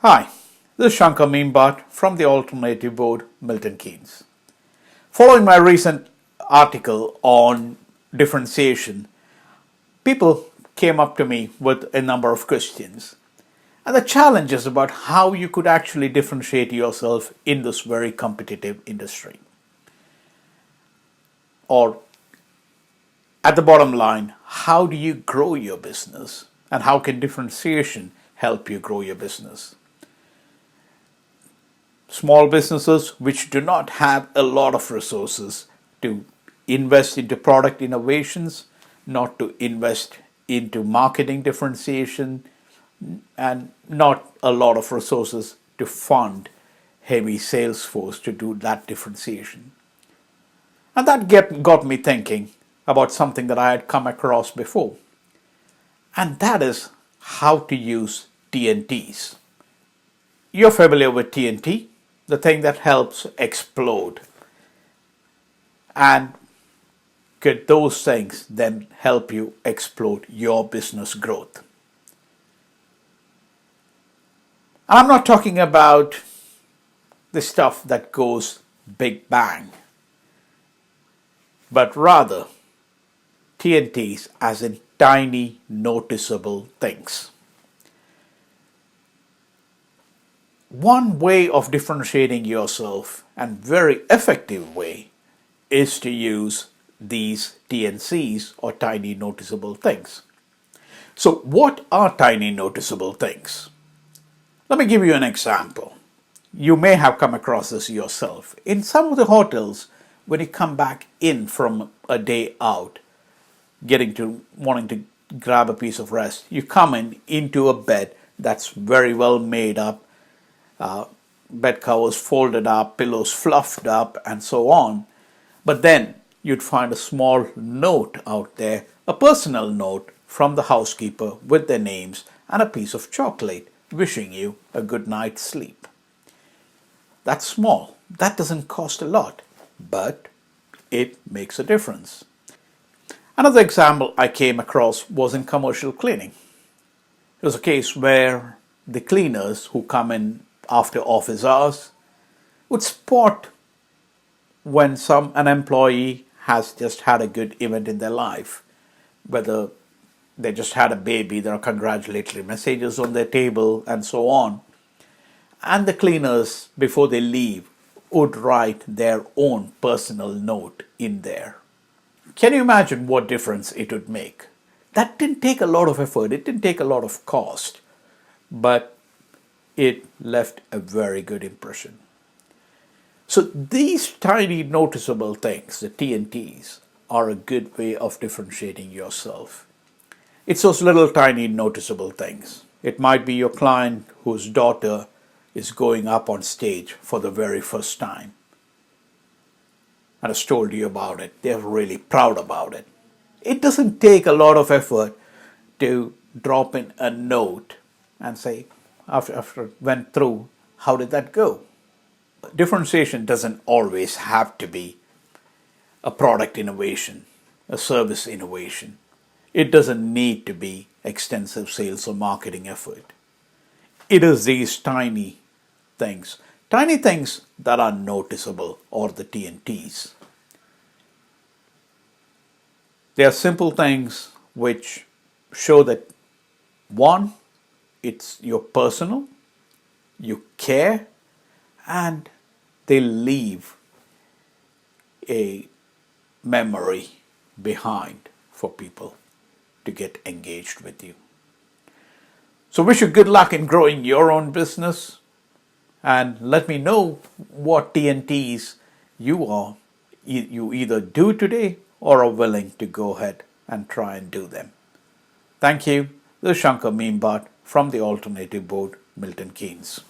Hi, this is Shankar Meembat from the Alternative Board, Milton Keynes. Following my recent article on differentiation, people came up to me with a number of questions. And the challenge is about how you could actually differentiate yourself in this very competitive industry. Or, at the bottom line, how do you grow your business? And how can differentiation help you grow your business? Small businesses which do not have a lot of resources to invest into product innovations, not to invest into marketing differentiation, and not a lot of resources to fund heavy sales force to do that differentiation. And that got me thinking about something that I had come across before, and that is how to use TNTs. You're familiar with TNT, the thing that helps explode. And could those things then help you explode your business growth? And I'm not talking about the stuff that goes big bang, but rather TNTs as in tiny noticeable things. One way of differentiating yourself, and very effective way, is to use these TNCs or tiny noticeable things. So what are tiny noticeable things? Let me give you an example. You may have come across this yourself. In some of the hotels, when you come back in from a day out, wanting to grab a piece of rest, you come into a bed that's very well made up, bed covers folded up, pillows fluffed up, and so on. But then you'd find a small note out there, a personal note from the housekeeper with their names and a piece of chocolate wishing you a good night's sleep. That's small. That doesn't cost a lot, but it makes a difference. Another example I came across was in commercial cleaning. It was a case where the cleaners who come in after office hours would spot when an employee has just had a good event in their life, whether they just had a baby, there are congratulatory messages on their table, and so on. And the cleaners, before they leave, would write their own personal note in there. Can you imagine what difference it would make? That didn't take a lot of effort, it didn't take a lot of cost, but it left a very good impression. So these tiny noticeable things, the TNTs, are a good way of differentiating yourself. It's those little tiny noticeable things. It might be your client whose daughter is going up on stage for the very first time and has told you about it. They're really proud about it. It doesn't take a lot of effort to drop in a note and say, after it went through, how did that go? Differentiation doesn't always have to be a product innovation, a service innovation. It doesn't need to be extensive sales or marketing effort. It is these tiny things that are noticeable, or the TNTs. They are simple things which show that, one, you're personal, you care, and they leave a memory behind for people to get engaged with you. So wish you good luck in growing your own business, and let me know what TNTs you either do today or are willing to go ahead and try and do them. Thank you. This is Shankar Meembat from the Alternative Board, Milton Keynes.